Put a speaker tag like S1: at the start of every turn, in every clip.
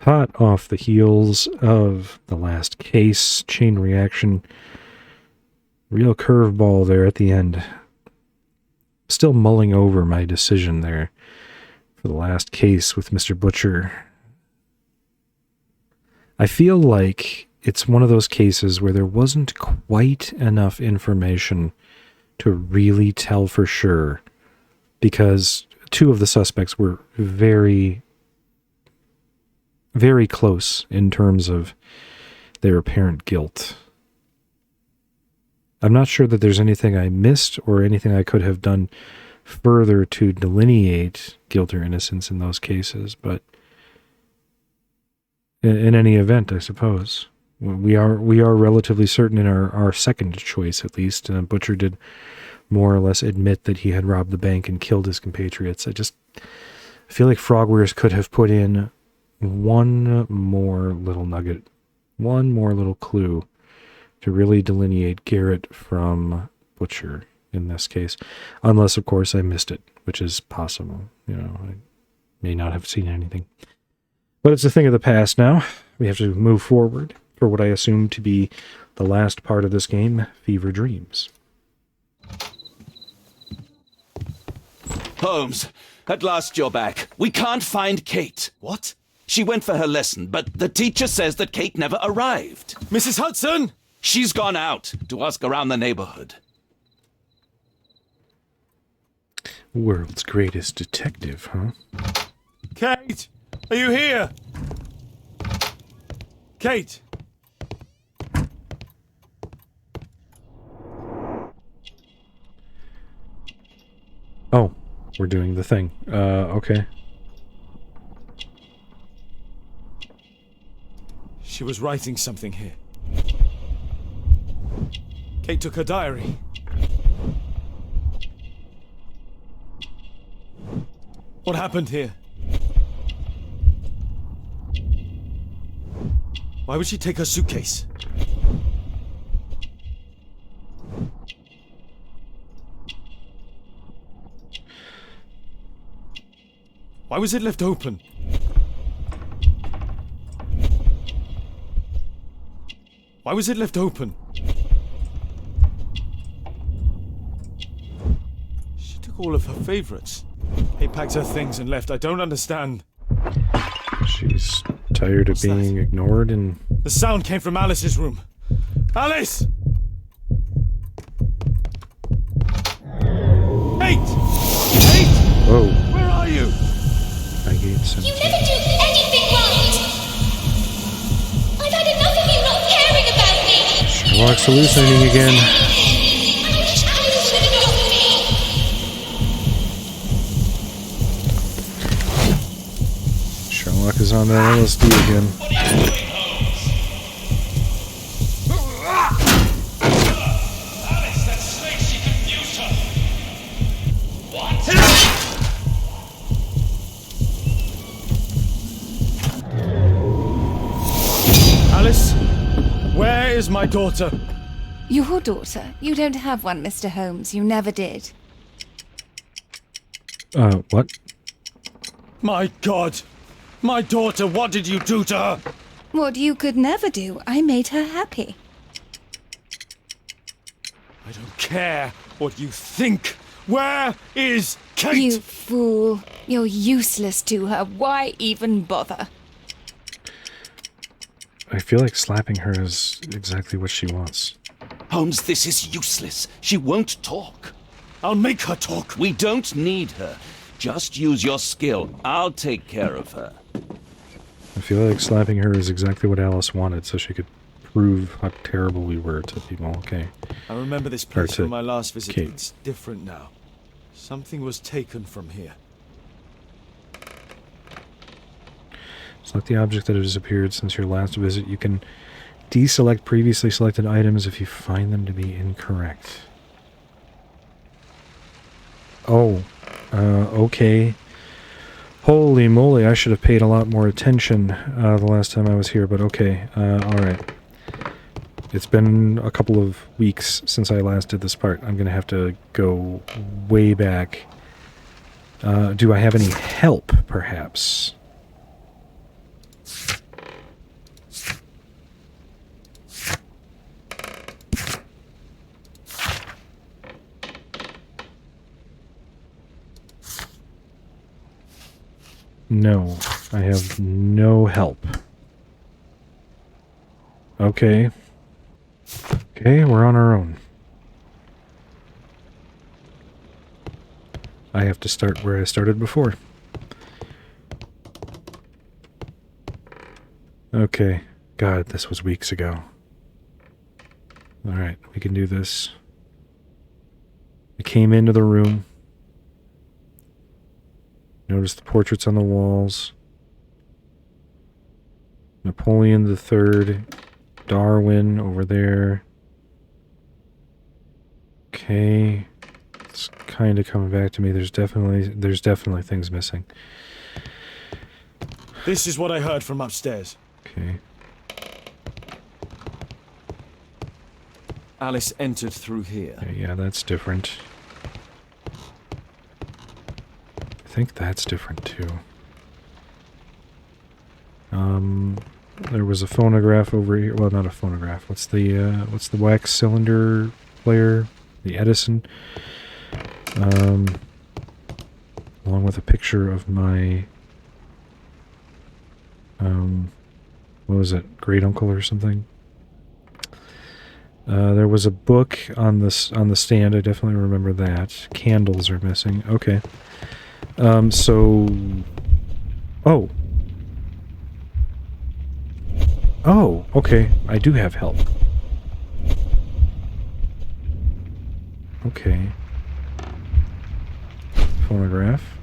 S1: Hot off the heels of the last case, chain reaction, real curveball there at the end. Still mulling over my decision there for the last case with Mr. Butcher. I feel like it's one of those cases where there wasn't quite enough information to really tell for sure, because two of the suspects were very, very close in terms of their apparent guilt. I'm not sure that there's anything I missed or anything I could have done further to delineate guilt or innocence in those cases, but in any event, I suppose, we are relatively certain in our second choice, at least. Butcher did more or less admit that he had robbed the bank and killed his compatriots. I feel like Frogwares could have put in one more little nugget, one more little clue to really delineate Garrett from Butcher in this case. Unless, of course, I missed it, which is possible. You know, I may not have seen anything. But it's a thing of the past now. We have to move forward for what I assume to be the last part of this game, Fever Dreams.
S2: Holmes, at last you're back. We can't find Kate.
S3: What?
S2: She went for her lesson, but the teacher says that Kate never arrived.
S3: Mrs. Hudson?
S2: She's gone out to ask around the neighborhood.
S1: World's greatest detective, huh?
S3: Kate! Are you here? Kate!
S1: Oh, we're doing the thing. Okay.
S3: She was writing something here. Kate took her diary. What happened here? Why would she take her suitcase? Why was it left open? Why was it left open? She took all of her favorites. He packed her things and left. I don't understand.
S1: She's tired of being ignored and...
S3: The sound came from Alice's room. Alice! Kate! Kate!
S1: Whoa.
S3: Where are you?
S1: I gave some...
S4: You never do anything right! I've had enough of you not caring about me!
S1: Sherlock's hallucinating again.
S4: I wish Alice would have known me!
S1: Sherlock is on that LSD again.
S2: What are you doing, Holmes? Alice, that snake, she confused her. What?
S3: Alice? Where is my daughter?
S5: Your daughter? You don't have one, Mr. Holmes. You never did.
S1: What?
S3: My God! My daughter, what did you do to her?
S5: What you could never do. I made her happy.
S3: I don't care what you think. Where is Kate?
S5: You fool. You're useless to her. Why even bother?
S1: I feel like slapping her is exactly what she wants.
S2: Holmes, this is useless. She won't talk.
S3: I'll make her talk.
S2: We don't need her. Just use your skill. I'll take care of her.
S1: I feel like slapping her is exactly what Alice wanted, so she could prove how terrible we were to people. Okay.
S3: I remember this place
S1: to
S3: from my last visit.
S1: Kate.
S3: It's different now. Something was taken from here.
S1: Select the object that has disappeared since your last visit. You can deselect previously selected items if you find them to be incorrect. Oh, okay. Holy moly, I should have paid a lot more attention the last time I was here, but okay. Alright. It's been a couple of weeks since I last did this part. I'm going to have to go way back. Do I have any help, perhaps? No. I have no help. Okay. Okay, we're on our own. I have to start where I started before. Okay. God, this was weeks ago. Alright, we can do this. I came into the room. Noticed the portraits on the walls. Napoleon III. Darwin over there. Okay. It's kind of coming back to me. There's definitely things missing.
S3: This is what I heard from upstairs.
S1: Okay.
S2: Alice entered through here.
S1: Okay, yeah, that's different. I think that's different too. There was a phonograph over here. Well, not a phonograph. What's the wax cylinder player? The Edison. Along with a picture of my, what was it? Great uncle or something. There was a book on the stand. I definitely remember that. Candles are missing. Okay. Oh. Oh, okay. I do have help. Okay. Phonograph.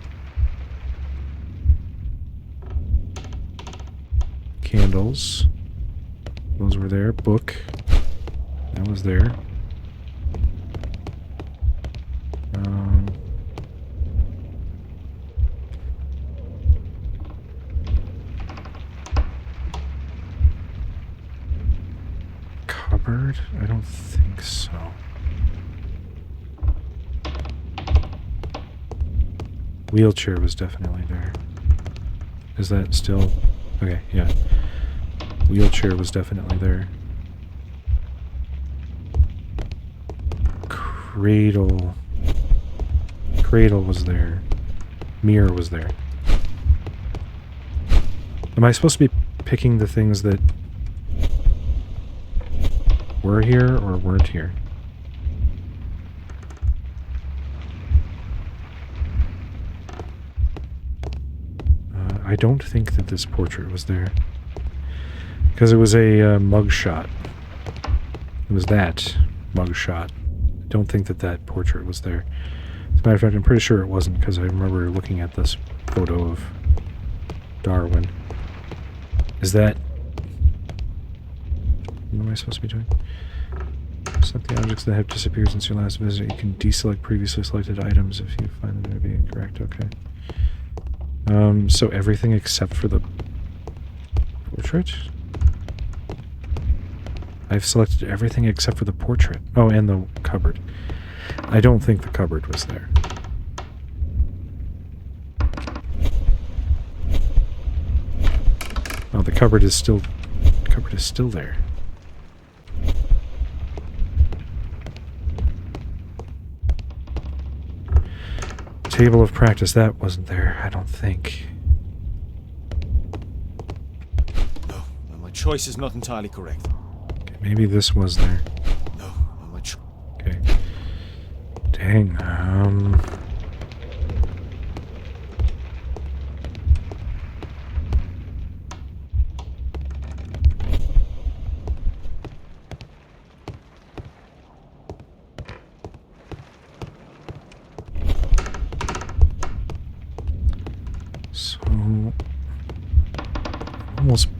S1: Candles. Those were there. Book. That was there. Cupboard? I don't think so. Wheelchair was definitely there. Is that still... Okay, yeah. Wheelchair was definitely there. Cradle. Cradle was there. Mirror was there. Am I supposed to be picking the things that were here or weren't here? I don't think that this portrait was there. Because it was a mugshot. It was that mugshot. I don't think that that portrait was there. As a matter of fact, I'm pretty sure it wasn't, because I remember looking at this photo of Darwin. Is that... What am I supposed to be doing? Select the objects that have disappeared since your last visit. You can deselect previously selected items if you find them to be incorrect. Okay. So everything except for the portrait? I've selected everything except for the portrait. Oh, and the cupboard. I don't think the cupboard was there. Oh, the cupboard is still there. Table of practice, that wasn't there, I don't think.
S3: No, my choice is not entirely correct.
S1: Okay, maybe this was there.
S3: No, my choice.
S1: Okay. Dang,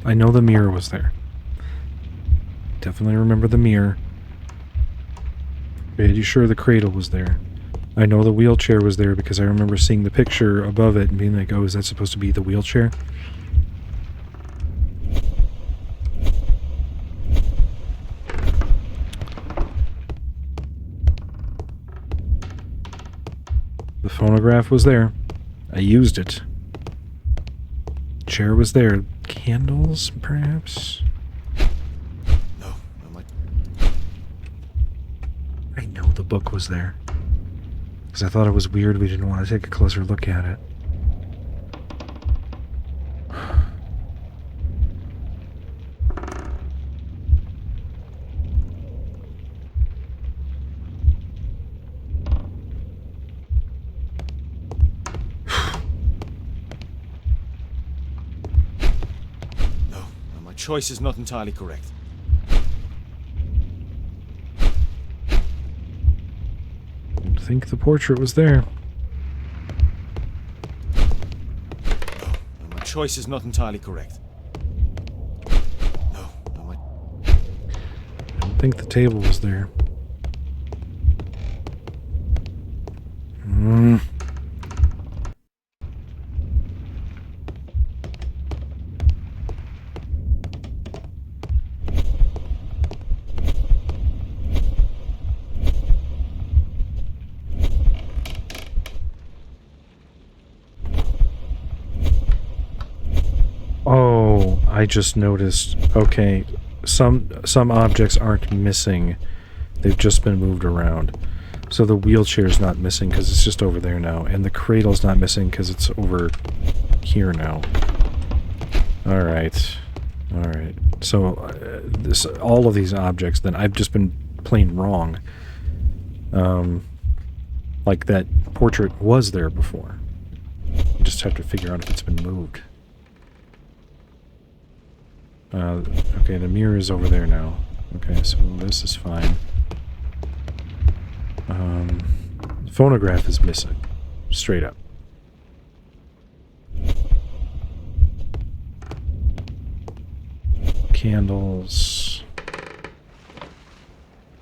S1: I know the mirror was there. Definitely remember the mirror. Pretty sure the cradle was there. I know the wheelchair was there because I remember seeing the picture above it and being like, oh, is that supposed to be the wheelchair? The phonograph was there. I used it. Chair was there. Candles, perhaps?
S3: No, my...
S1: I know the book was there. Because I thought it was weird we didn't want to take a closer look at it.
S3: choice is not entirely correct.
S1: I think the portrait was there.
S3: No, my choice is not entirely correct. No, my...
S1: I don't think the table was there. Oh, I just noticed. Okay, some objects aren't missing. They've just been moved around. So the wheelchair's not missing because it's just over there now, and the cradle's not missing because it's over here now. All right. So all of these objects, then I've just been plain wrong. Like that portrait was there before. You just have to figure out if it's been moved. Okay, the mirror is over there now. Okay, so this is fine. Phonograph is missing. Straight up. Candles.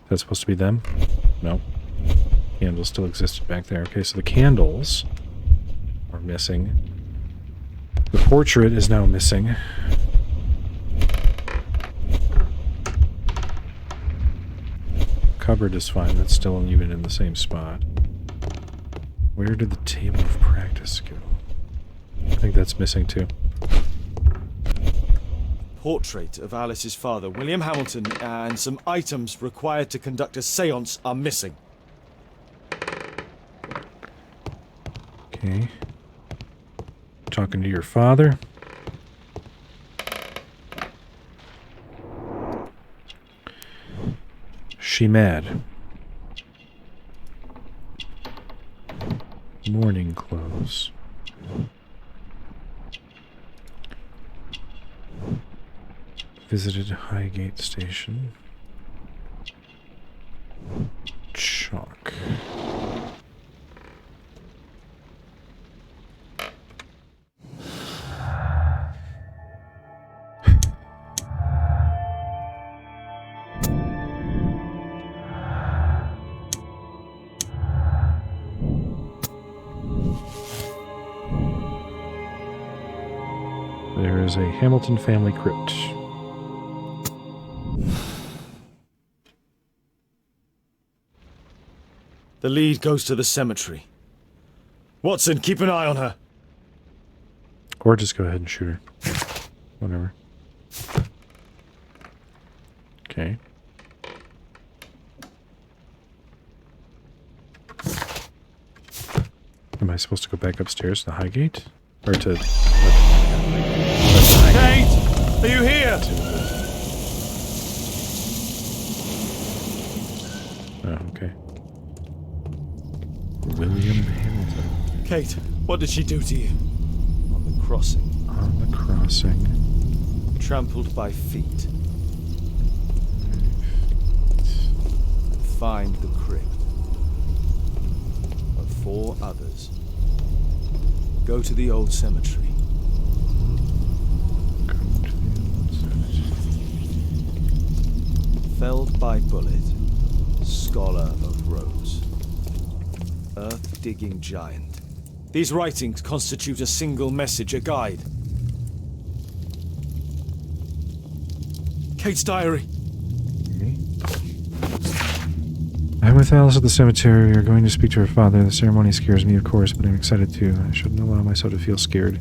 S1: That's supposed to be them? No. Candles still existed back there. Okay, so the candles are missing. The portrait is now missing. Cupboard is fine. That's still even in the same spot. Where did the table of practice go? I think that's missing too.
S3: Portrait of Alice's father, William Hamilton, and some items required to conduct a séance are missing.
S1: Okay. Talking to your father. She mad. Morning clothes. Visited Highgate Station. Chalk. There is a Hamilton family crypt.
S3: The lead goes to the cemetery. Watson, keep an eye on her.
S1: Or just go ahead and shoot her. Whatever. Okay. Am I supposed to go back upstairs to the Highgate? Or to...
S3: Kate! Are you here?
S1: Oh, okay. William Hamilton.
S3: Kate, what did she do to you? On the crossing.
S1: On the crossing.
S3: Trampled by feet. Find the crypt of 4 others. Go to the old cemetery.
S1: Go to the old cemetery.
S3: Felled by bullet. Scholar of Rhodes. Earth-digging giant. These writings constitute a single message, a guide. Kate's diary.
S1: I'm with Alice at the cemetery. We are going to speak to her father. The ceremony scares me, of course, but I'm excited too. I shouldn't allow myself to feel scared,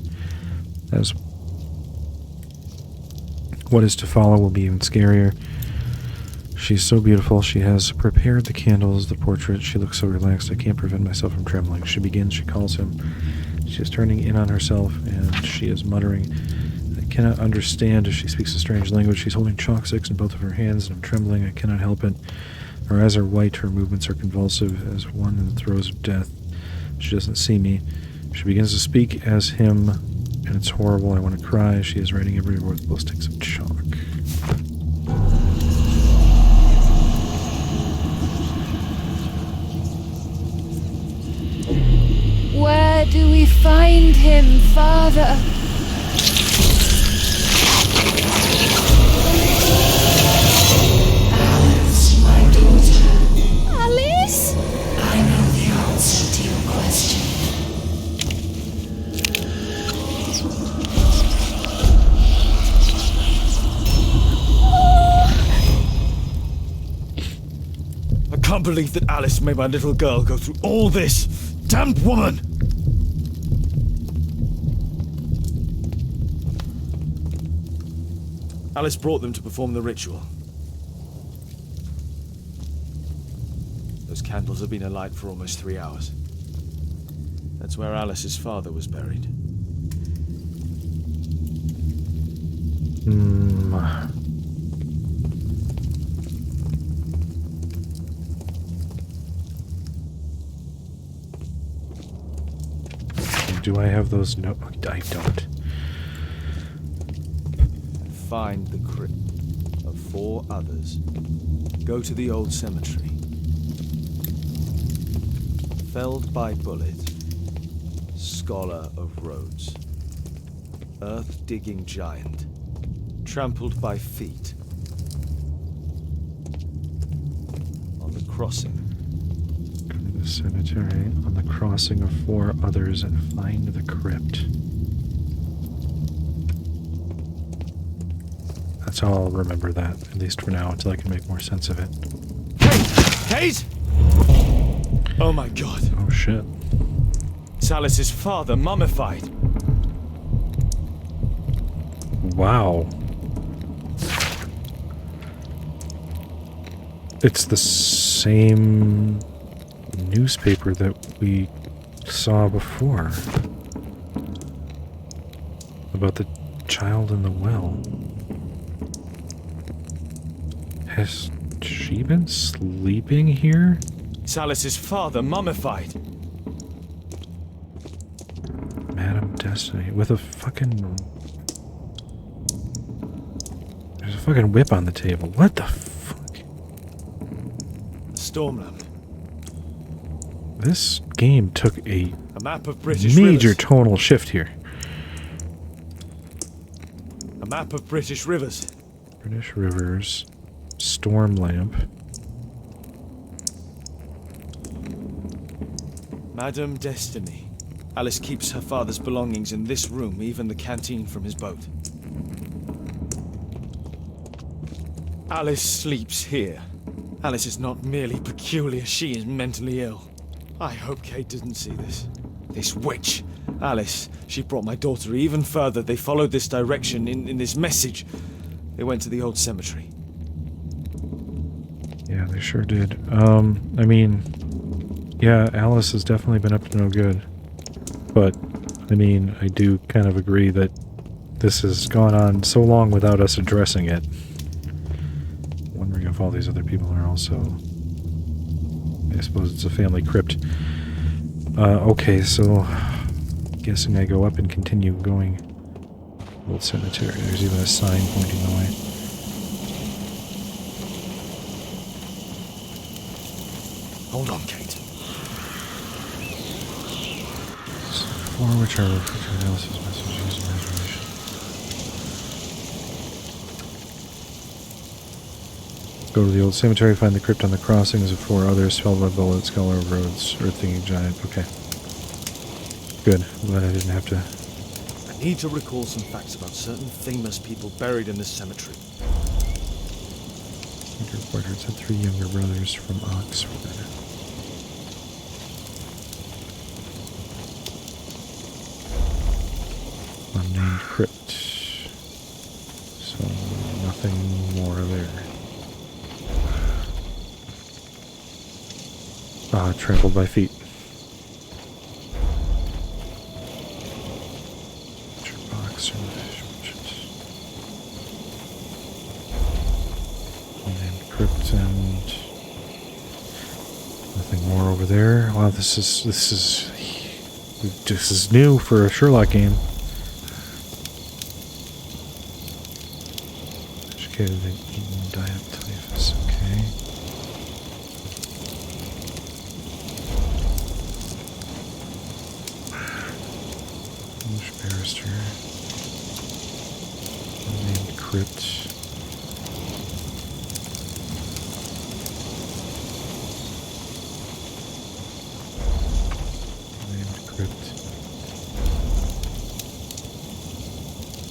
S1: as what is to follow will be even scarier. She's so beautiful. She has prepared the candles, the portrait. She looks so relaxed. I can't prevent myself from trembling. She begins. She calls him. She is turning in on herself, and she is muttering. I cannot understand as she speaks a strange language. She's holding chalk sticks in both of her hands, and I'm trembling. I cannot help it. Her eyes are white. Her movements are convulsive as one in the throes of death. She doesn't see me. She begins to speak as him, and it's horrible. I want to cry. She is writing everywhere with little sticks of chalk.
S5: Where do we find him, Father?
S6: Alice, my daughter.
S5: Alice?
S6: I know the answer to your question.
S3: I can't believe that Alice made my little girl go through all this. Damned woman! Alice brought them to perform the ritual. Those candles have been alight for almost 3 hours. That's where Alice's father was buried.
S1: Do I have those? No, I don't.
S3: Find the crypt of 4 others. Go to the old cemetery. Felled by bullet. Scholar of roads. Earth-digging giant. Trampled by feet. On the crossing.
S1: Go to the cemetery on the crossing of 4 others and find the crypt. That's how I'll remember that, at least for now, until I can make more sense of it.
S3: Kate! Oh my god.
S1: Oh shit.
S3: It's Alice's father, mummified.
S1: Wow. It's the same newspaper that we saw before. About the child in the well. Has she been sleeping here?
S3: It's Alice's father, mummified.
S1: Madam Destiny, with a fucking... There's a fucking whip on the table. What the fuck?
S3: A storm lamp.
S1: This game took a
S3: map of British
S1: major
S3: rivers.
S1: tonal shift here.
S3: A map of British rivers.
S1: British rivers. Storm lamp.
S3: Madam Destiny. Alice keeps her father's belongings in this room, even the canteen from his boat. Alice sleeps here. Alice is not merely peculiar, she is mentally ill. I hope Kate didn't see this. This witch. Alice, she brought my daughter even further. They followed this direction in this message. They went to the old cemetery.
S1: Yeah, they sure did. I mean, yeah, Alice has definitely been up to no good. But, I mean, I do kind of agree that this has gone on so long without us addressing it. Wondering if all these other people are also... I suppose it's a family crypt. Okay, so... Guessing I go up and continue going. Old cemetery. There's even a sign pointing the way.
S3: Hold on, Kate.
S1: For which are reflected in Alice's messages and imagination. Go to the old cemetery, find the crypt on the crossings of 4 others, felled by bullets, scholar of roads, earth-thinking giant. Okay. Good. I'm glad I didn't have to...
S3: I need to recall some facts about certain famous people buried in this cemetery.
S1: The reporters had 3 younger brothers from Oxford. Unnamed crypt. So, nothing more there. Ah, trampled by feet. Box unnamed crypt and nothing more over there. Wow, this is new for a Sherlock game. indicated that Eden died of typhus. Okay. English barrister. Unnamed crypt.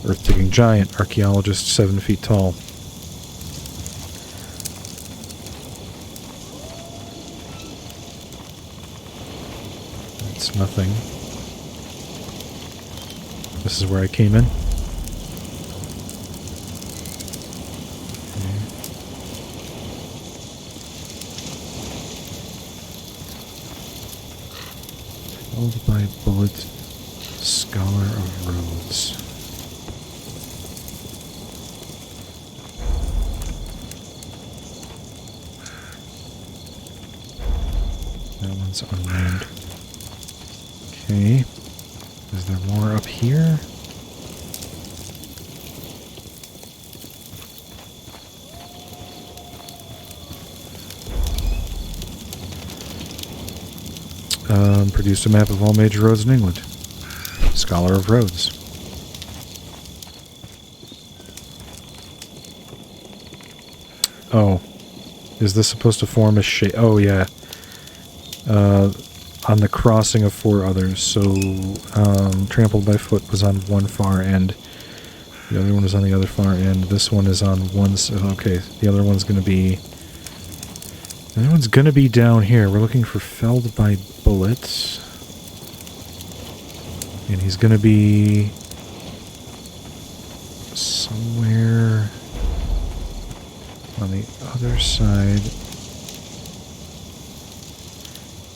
S1: Earth-digging giant, archaeologist 7 feet tall. That's nothing. This is where I came in. Okay. Held by bullet, scholar of Rhodes. That one's unnamed. Okay. Is there more up here? Produced a map of all major roads in England. Scholar of Rhodes. Oh. Is this supposed to form a shape? Oh, yeah. On the crossing of 4 others. So, Trampled by Foot was on one far end. The other one is on the other far end. This one is on one side. Okay, the other one's going to be... The other one's going to be down here. We're looking for Felled by Bullets. And he's going to be... somewhere... on the other side.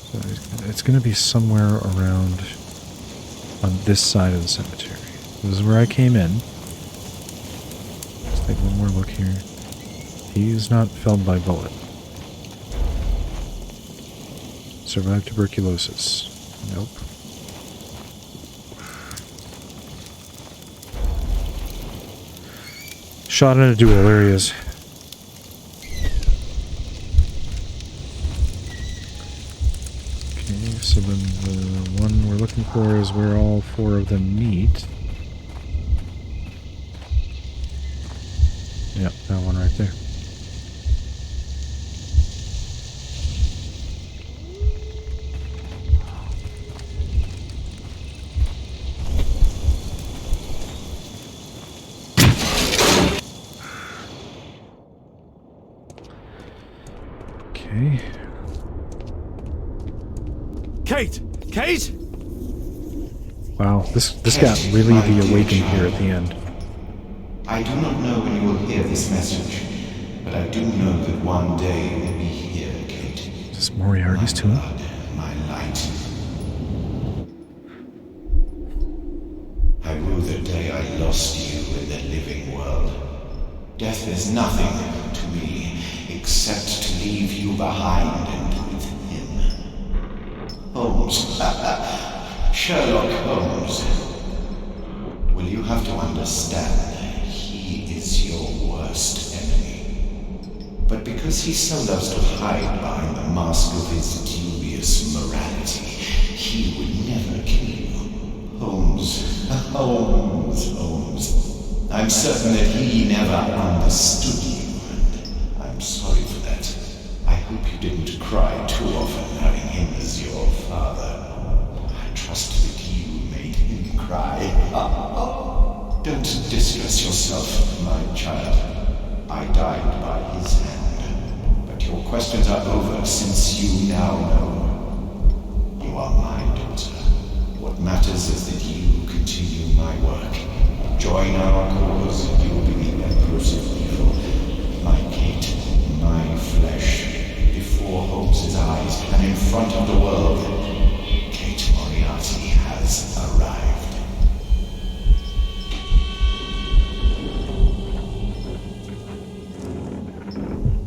S1: So it's going to be somewhere around on this side of the cemetery. This is where I came in. Let's take one more look here. He's not felled by bullet. Survived tuberculosis. Nope. Shot in a duel. There he is. So then the one we're looking for is where all 4 of them meet. Yep, that one right there. Okay.
S3: Kate! Kate!
S1: Wow, this got really the awakened here at the end.
S7: I do not know when you will hear this message, but I do know that one day you will be here, Kate.
S1: Is this Moriarty's tomb?
S7: Blood, my light. I rue the day I lost you in the living world. Death is nothing to me, except to leave you behind and with him. Holmes. Sherlock Holmes. Will you have to understand, he is your worst enemy. But because he so loves to hide behind the mask of his dubious morality, he would never kill you. Holmes. Holmes. I'm certain that he never understood you, and I'm sorry for that. I hope you didn't cry too often having him as your father. I trust that you made him cry. Don't distress yourself, my child. I died by his hand. But your questions are over since you now know. You are my daughter. What matters is that you continue my work. Join our cause and you will be the empress of evil. My Kate, my flesh. Before Holmes' eyes and in front of the world, Kate Moriarty has arrived.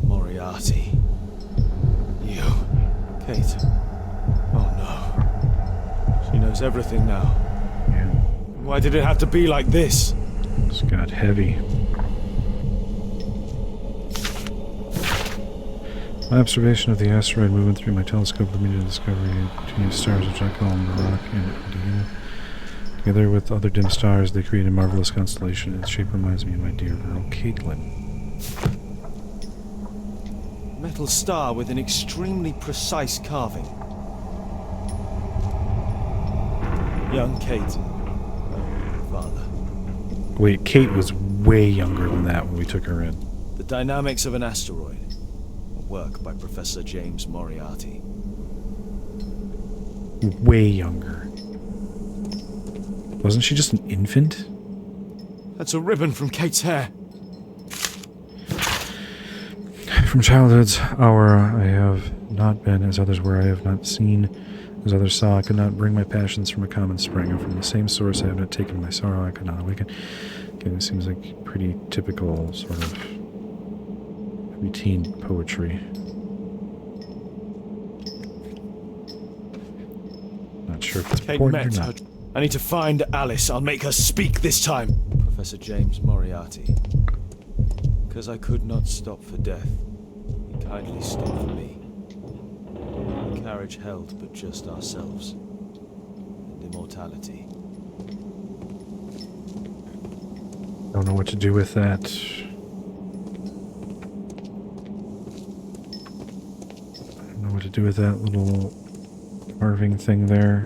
S3: Moriarty. You. Kate. Oh no. She knows everything now.
S1: Yeah,
S3: Why did it have to be like this?
S1: it's got heavy. My observation of the asteroid movement through my telescope led me to discover two new stars, which I call Barak and Indiana. Together with other dim stars, they create a marvelous constellation. Its shape reminds me of my dear girl, Caitlin.
S3: Metal star with an extremely precise carving. Young Kate. Father.
S1: Wait, Kate was way younger than that when we took her in.
S3: The Dynamics of an Asteroid. A work by Professor James Moriarty.
S1: Way younger. Wasn't she just an infant?
S3: That's a ribbon from Kate's hair.
S1: From childhood's hour, I have not been as others were. I have not seen as others saw. I could not bring my passions from a common spring, and from the same source I have not taken my sorrow. I could not awaken. Again, it seems like pretty typical sort of routine poetry. Not sure if it's
S3: Kate
S1: important
S3: met
S1: or
S3: her.
S1: not.
S3: I need to find Alice. I'll make her speak this time. Professor James Moriarty. Because I could not stop for death. He kindly stopped for me. The carriage held but just ourselves. And immortality.
S1: Don't know what to do with that. I don't know what to do with that little carving thing there.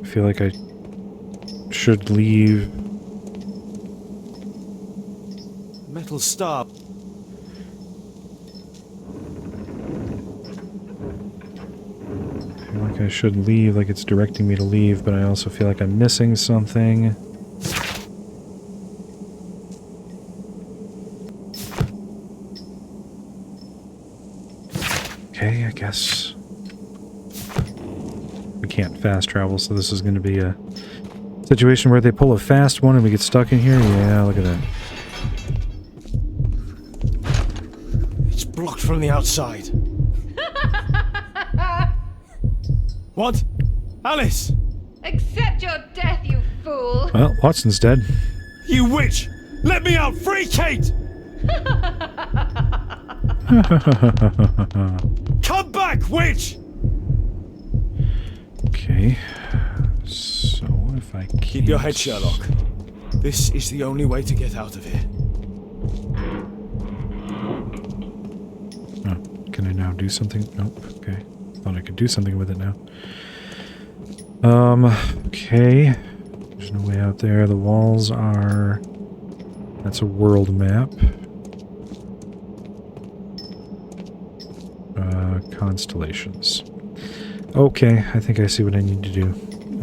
S1: I feel like I should leave.
S3: Metal star.
S1: I feel like I should leave, like it's directing me to leave, but I also feel like I'm missing something. Okay, I guess we can't fast travel, so this is going to be a situation where they pull a fast one and we get stuck in here. Yeah, look at that.
S3: It's blocked from the outside. What? Alice!
S5: Accept your death, you fool!
S1: Well, Watson's dead.
S3: You witch! Let me out! Free Kate! Come back, witch!
S1: Okay, so if I can't...
S3: Keep your head, Sherlock. This is the only way to get out of here.
S1: Oh, can I now do something? Nope, okay. Thought I could do something with it now. Okay. There's no way out there. The walls are... That's a world map. Constellations. Okay, I think I see what I need to do.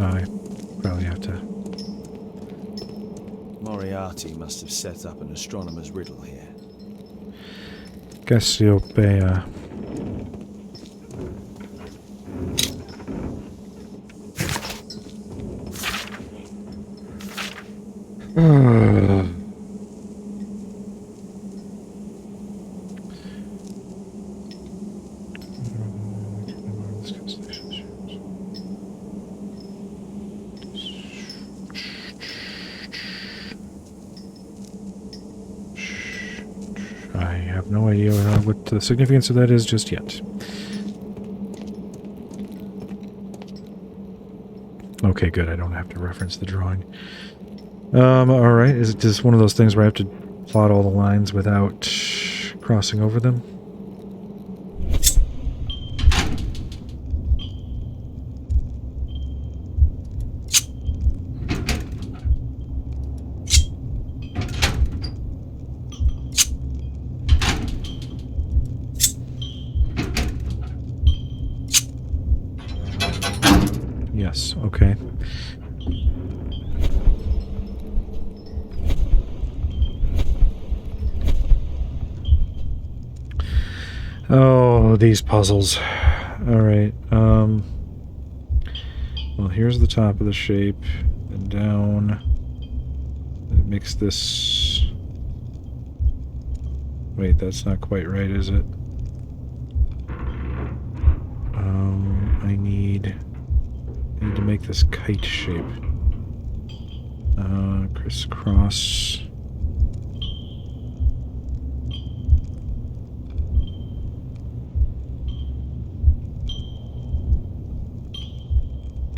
S1: I probably have to...
S3: Moriarty must have set up an astronomer's riddle here.
S1: Cassiopeia. I have no idea what the significance of that is just yet. Okay, good. I don't have to reference the drawing. Alright. Is it just one of those things where I have to plot all the lines without crossing over them? Yes, okay. Oh, these puzzles. Alright, well, here's the top of the shape, and down. It makes this... Wait, that's not quite right, is it? I need to make this kite shape. Crisscross.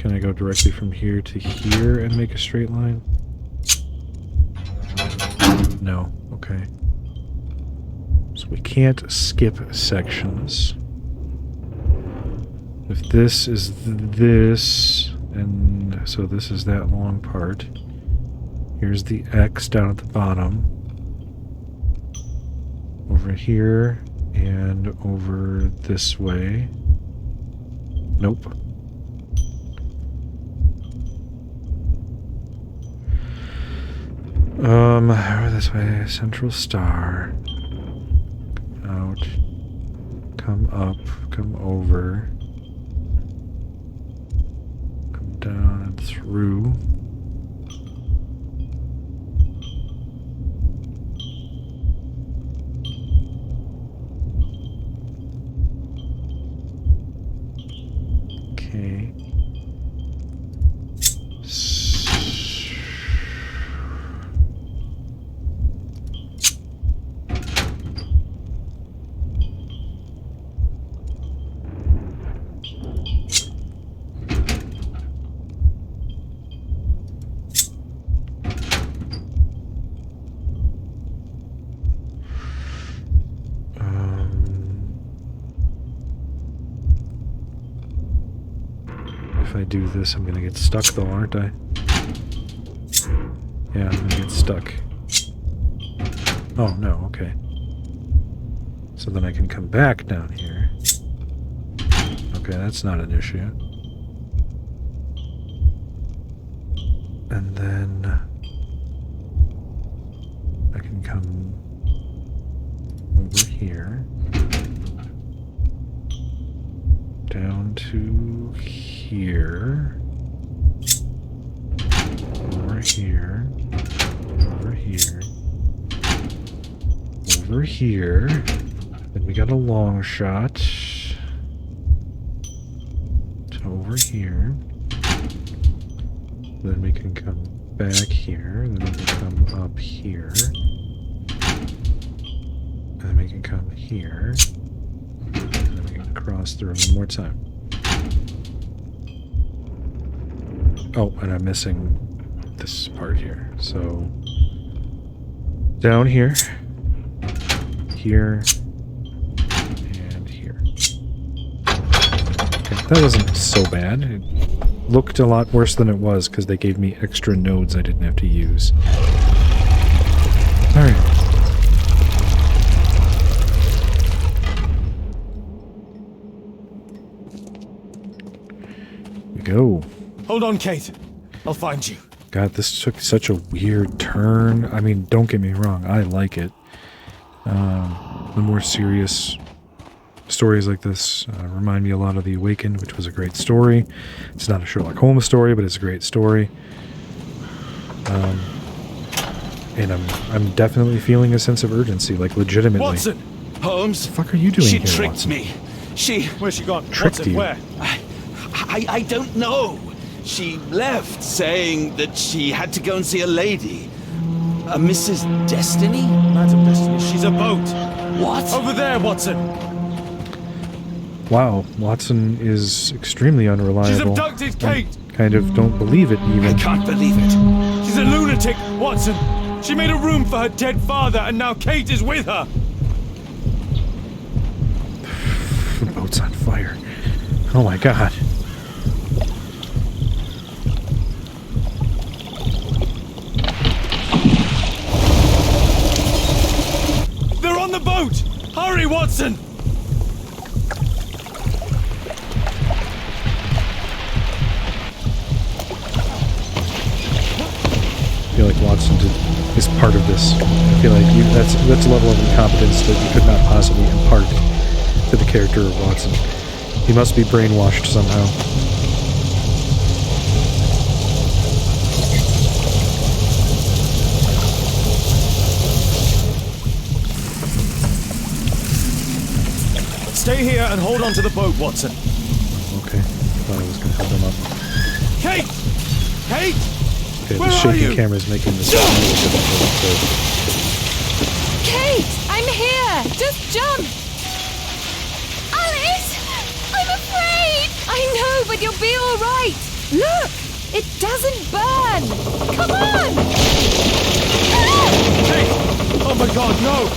S1: Can I go directly from here to here and make a straight line? No. Okay. So we can't skip sections. If this is this, and so this is that long part. Here's the X down at the bottom. Over here and over this way. Nope. Over this way. Central star. Out. Come up. Come over. Come down and through. Okay. If I do this, I'm gonna get stuck though, aren't I? Yeah, I'm gonna get stuck. Oh, no, okay. So then I can come back down here. Okay, that's not an issue. And then I can come over here. Down to here. Over here. Over here. Over here. Then we got a long shot. To over here. Then we can come back here. And then we can come up here. And then we can come here. And then we can cross through one more time. Oh, and I'm missing this part here. So, down here, here, and here. Okay, that wasn't so bad. It looked a lot worse than it was because they gave me extra nodes I didn't have to use. Alright. Here we go.
S3: Hold on, Kate. I'll find you.
S1: God, this took such a weird turn. I mean, don't get me wrong, I like it. The more serious stories like this remind me a lot of The Awakened, which was a great story. It's not a Sherlock Holmes story, but it's a great story. And I'm definitely feeling a sense of urgency, like legitimately.
S3: Watson!
S2: Holmes?
S1: What the fuck are you doing
S2: She
S1: here,
S2: tricked
S1: Watson?
S2: me. She...
S3: Where's she gone?
S1: Tricked
S3: Watson,
S1: you.
S3: where?
S2: I don't know. She left, saying that she had to go and see a lady. A Mrs. Destiny?
S3: Madam Destiny, she's a boat.
S2: What?
S3: Over there, Watson.
S1: Wow, Watson is extremely unreliable.
S3: She's abducted Kate.
S1: Kind of don't believe it
S2: I
S1: even.
S2: can't believe it.
S3: She's a lunatic, Watson. She made a room for her dead father, and now Kate is with her.
S1: The boat's on fire. Oh my god.
S3: They're on the boat. Hurry, Watson.
S1: I feel like Watson is part of this. I feel like that's a level of incompetence that you could not possibly impart to the character of Watson. He must be brainwashed somehow.
S3: Stay here and hold on to the boat, Watson.
S1: Okay, thought I was going to help him up.
S3: Kate! Kate!
S1: Okay,
S3: Where
S1: the
S3: are
S1: shaking
S3: you?
S1: camera is making this a little difficult.
S5: Kate, I'm here. Just jump.
S4: Alice! I'm afraid!
S5: I know, but you'll be all right. Look! It doesn't burn! Come on!
S3: Kate! Oh my god, no!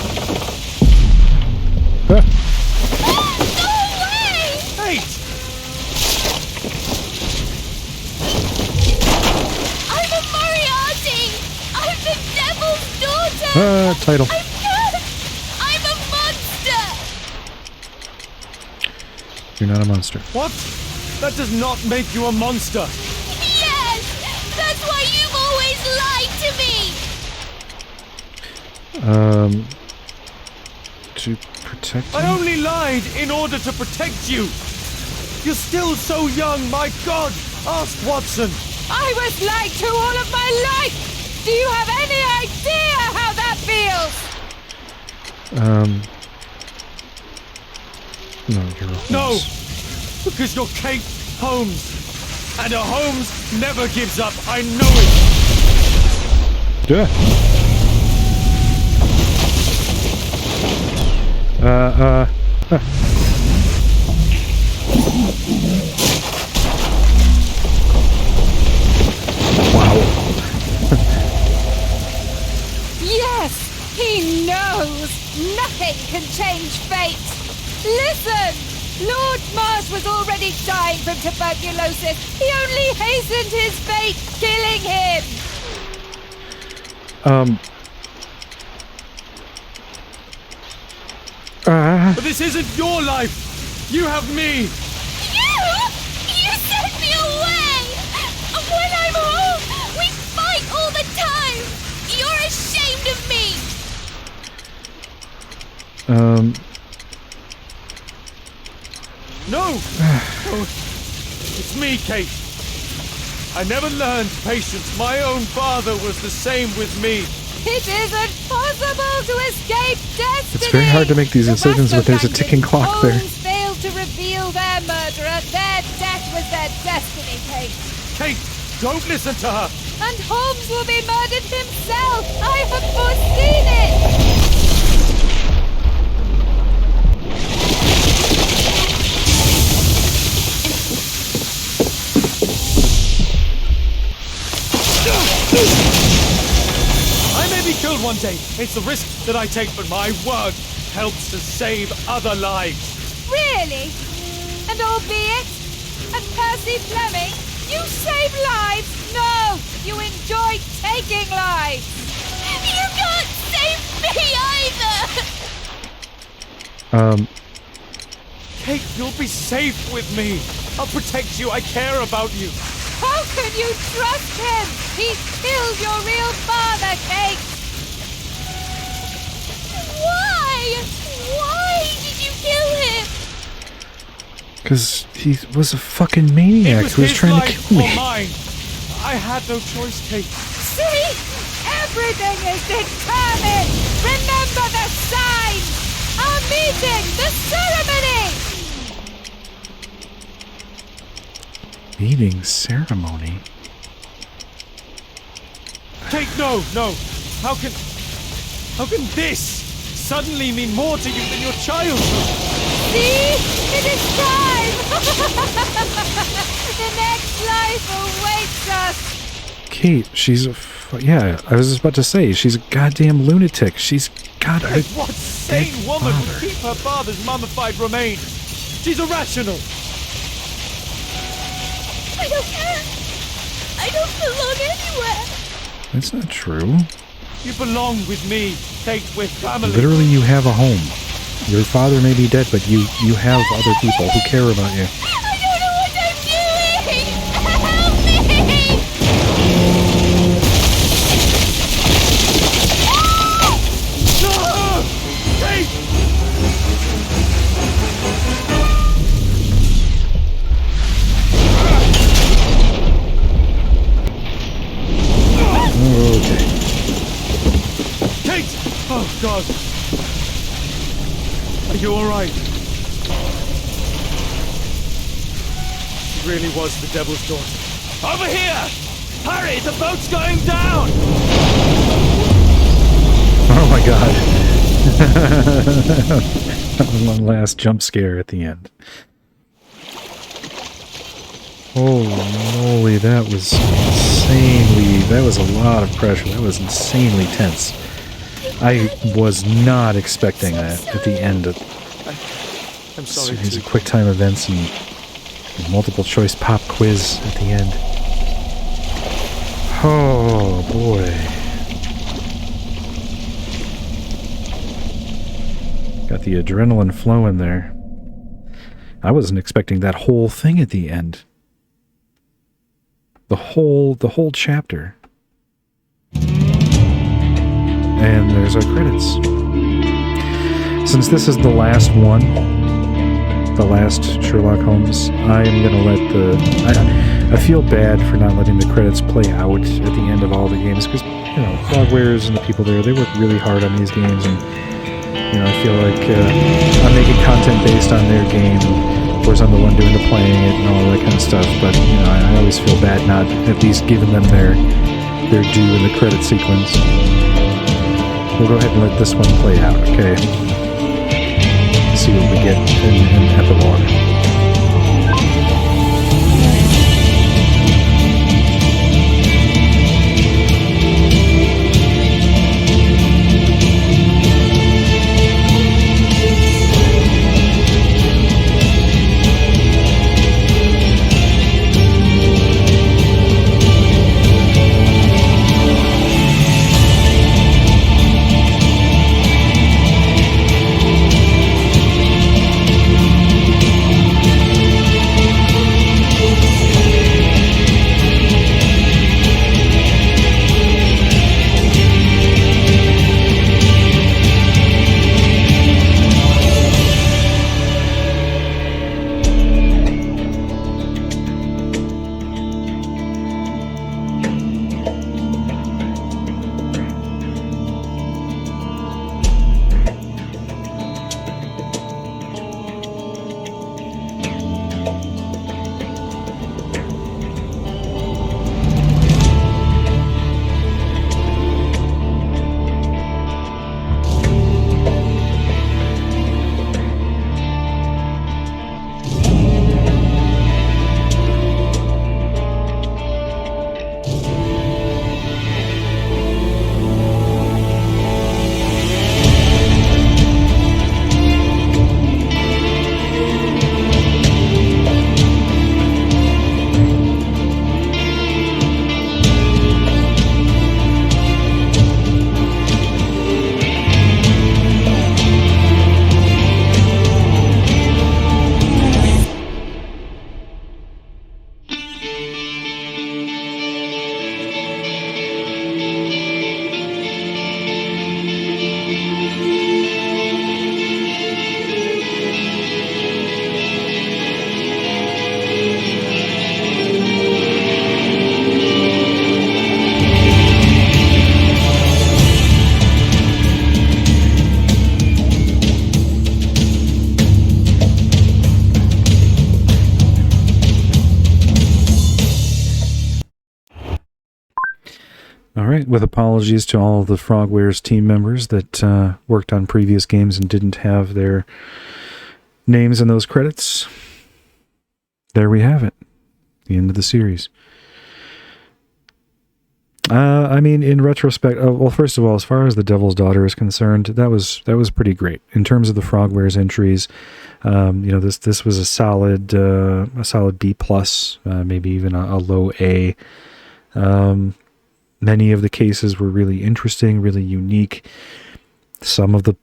S5: Go away!
S3: Kate!
S4: I'm a Moriarty! I'm the devil's daughter!
S1: Title.
S4: I'm good! I'm a monster!
S1: You're not a monster.
S3: What? That does not make you a monster!
S4: Yes! That's why you've always lied to me!
S1: To protect
S3: I
S1: you?
S3: only lied in order to protect you! You're still so young, my god! Ask Watson!
S5: I was lied to all of my life! Do you have any idea how that feels?
S1: No, you're a Holmes.
S3: No! Because you're Kate Holmes! And a Holmes never gives up, I know it!
S1: Yeah. Wow.
S5: Yes, he knows. Nothing can change fate. Listen, Lord Marsh was already dying from tuberculosis. He only hastened his fate, killing him.
S3: But this isn't your life! You have me!
S4: You sent me away! And when I'm home, we fight all the time! You're ashamed of me!
S3: No! Oh, it's me, Kate. I never learned patience. My own father was the same with me.
S5: It isn't possible to escape destiny.
S1: It's very hard to make these decisions, but there's a ticking clock there.
S5: Holmes failed to reveal their murderer. Their death was their destiny, Kate.
S3: Kate, don't listen to her.
S5: And Holmes will be murdered himself. I have foreseen it.
S3: I may be killed one day. It's the risk that I take, but my word helps to save other lives.
S5: Really? And albeit, and Percy Fleming, you save lives? No, you enjoy taking lives.
S4: You can't save me either!
S3: Kate, you'll be safe with me. I'll protect you. I care about you.
S5: How can you trust him? He killed your real father, Kate.
S4: Why? Why did you kill him?
S1: Because he was a fucking
S3: It
S1: maniac
S3: was
S1: who was
S3: his
S1: trying to
S3: life
S1: kill
S3: or
S1: me.
S3: mine. I had no choice, Kate.
S5: See? Everything is determined. Remember the sign. Our meeting, the ceremony.
S1: Meeting ceremony?
S3: Kate, no. How can this suddenly mean more to you than your childhood?
S5: See? It is time. The next life awaits us.
S1: Kate, she's a... yeah, I was just about to say, she's a goddamn lunatic. She's got a...
S3: Kate, what sane
S1: dead
S3: woman
S1: father.
S3: would keep her father's mummified remains? She's irrational.
S4: I don't care. I don't belong anywhere.
S1: That's not true.
S3: You belong with me, Kate. We're family.
S1: Literally, you have a home. Your father may be dead, but you have other people who care about you.
S4: I don't know what I'm doing. Help me!
S3: No! Kate!
S1: Okay.
S3: Kate! Oh, God. Are you alright? She really was the devil's daughter. Over here! Hurry, the boat's going down!
S1: Oh my god. One last jump scare at the end. Holy moly, that was a lot of pressure. That was insanely tense. I was not expecting that at the end of
S3: I'm
S1: a
S3: sorry
S1: series
S3: to...
S1: of quick time events and multiple choice pop quiz at the end. Oh boy. Got the adrenaline flowing there. I wasn't expecting that whole thing at the end. The whole chapter. And there's our credits. Since this is the last one, the last Sherlock Holmes, I am going to let I feel bad for not letting the credits play out at the end of all the games, because, you know, Frogwares and the people there, they work really hard on these games, and, you know, I feel like I'm making content based on their game, and of course I'm the one doing the playing it and all that kind of stuff, but, you know, I always feel bad not at least giving them their due in the credit sequence. We'll go ahead and let this one play out, okay? See what we get in epilogue. With apologies to all of the Frogwares team members that worked on previous games and didn't have their names in those credits. There we have it. The end of the series. I mean, in retrospect, well, first of all, as far as the Devil's Daughter is concerned, that was pretty great in terms of the Frogwares entries. You know, this was a solid B plus, maybe even a low A. Many of the cases were really interesting, really unique. Some of the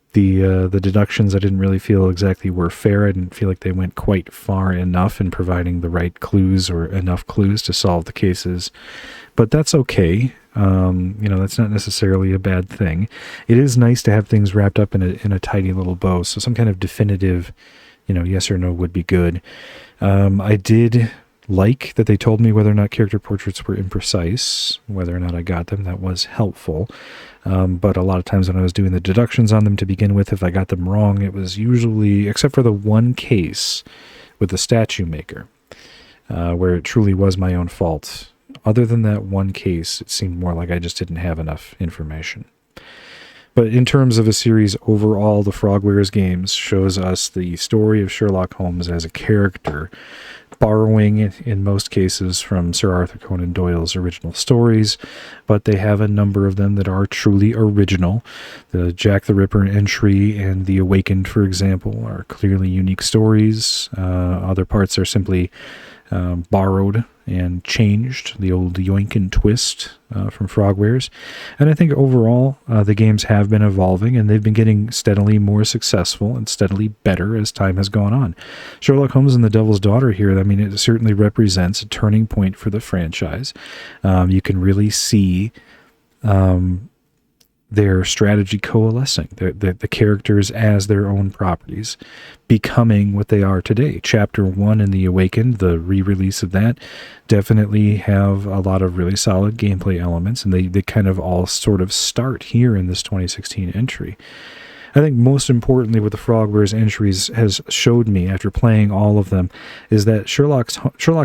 S1: deductions I didn't really feel exactly were fair. I didn't feel like they went quite far enough in providing the right clues or enough clues to solve the cases. But that's okay. You know, that's not necessarily a bad thing. It is nice to have things wrapped up in a tidy little bow. So some kind of definitive, you know, yes or no would be good. I did like that they told me whether or not character portraits were imprecise, whether or not I got them. That was helpful. But a lot of times when I was doing the deductions on them to begin with, if I got them wrong, it was usually, except for the one case with the statue maker, where it truly was my own fault. Other than that one case, it seemed more like I just didn't have enough information. But in terms of a series overall, the Frogwares games shows us the story of Sherlock Holmes as a character, borrowing in most cases from Sir Arthur Conan Doyle's original stories, but they have a number of them that are truly original. The Jack the Ripper entry and The Awakened, for example, are clearly unique stories. Other parts are simply borrowed and changed, the old yoink and twist from Frogwares. And I think overall the games have been evolving, and they've been getting steadily more successful and steadily better as time has gone on. Sherlock Holmes and the Devil's Daughter here, I mean, it certainly represents a turning point for the franchise. You can really see their strategy coalescing, the characters as their own properties, becoming what they are today. Chapter 1 in The Awakened, the re-release of that, definitely have a lot of really solid gameplay elements, and they kind of all sort of start here in this 2016 entry. I think most importantly what the Frogwares entries has showed me after playing all of them is that Sherlock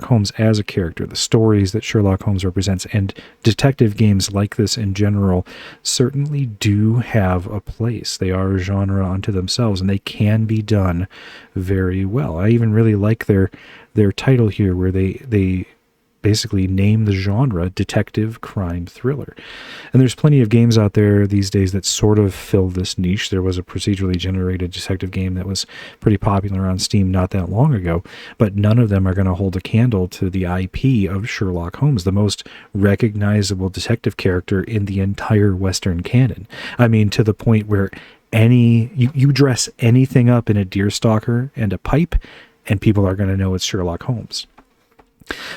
S1: Holmes as a character, the stories that Sherlock Holmes represents, and detective games like this in general certainly do have a place. They are a genre unto themselves, and they can be done very well. I even really like their title here, where they basically name the genre detective crime thriller. And there's plenty of games out there these days that sort of fill this niche. There was a procedurally generated detective game that was pretty popular on Steam not that long ago, but none of them are going to hold a candle to the IP of Sherlock Holmes, the most recognizable detective character in the entire Western canon. I mean, to the point where you dress anything up in a deerstalker and a pipe, and people are going to know it's Sherlock Holmes.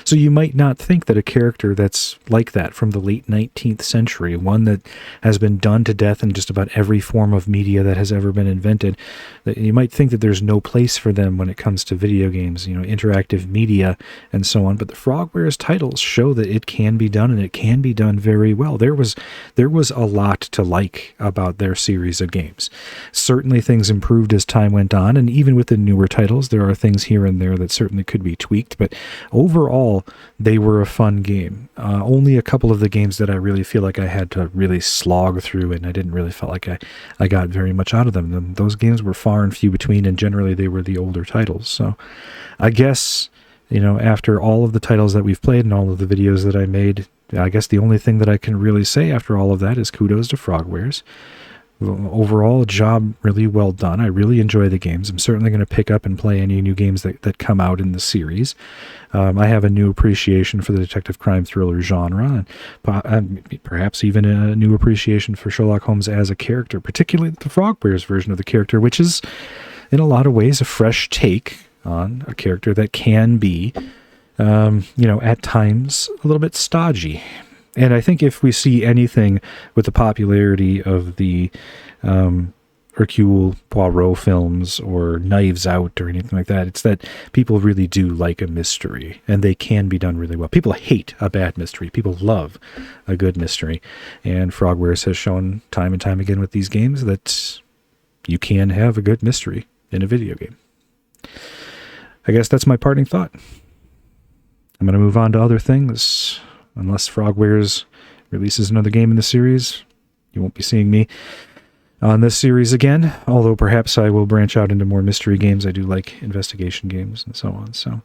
S1: So you might not think that a character that's like that from the late 19th century, one that has been done to death in just about every form of media that has ever been invented, that you might think that there's no place for them when it comes to video games, interactive media and so on. But the Frogwares titles show that it can be done, and it can be done very well. There was a lot to like about their series of games. Certainly things improved as time went on, and even with the newer titles, there are things here and there that certainly could be tweaked, but overall, they were a fun game. Only a couple of the games that I really feel like I had to really slog through, and I didn't really feel like I got very much out of them. Those games were far and few between, and generally they were the older titles. So I guess, after all of the titles that we've played and all of the videos that I made, I guess the only thing that I can really say after all of that is kudos to Frogwares. Overall, a job really well done. I really enjoy the games. I'm certainly going to pick up and play any new games that come out in the series. I have a new appreciation for the detective crime thriller genre, and perhaps even a new appreciation for Sherlock Holmes as a character, particularly the Frogwares version of the character, which is in a lot of ways a fresh take on a character that can be, at times a little bit stodgy. And I think if we see anything with the popularity of the Hercule Poirot films or Knives Out or anything like that, it's that people really do like a mystery, and they can be done really well. People hate a bad mystery. People love a good mystery. And Frogwares has shown time and time again with these games that you can have a good mystery in a video game. I guess that's my parting thought. I'm going to move on to other things. Unless Frogwares releases another game in the series, you won't be seeing me on this series again, although perhaps I will branch out into more mystery games. I do like investigation games and so on, so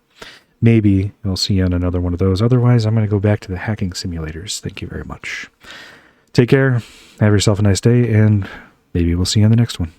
S1: maybe you'll see you on another one of those. Otherwise, I'm going to go back to the hacking simulators. Thank you very much. Take care, have yourself a nice day, and maybe we'll see you on the next one.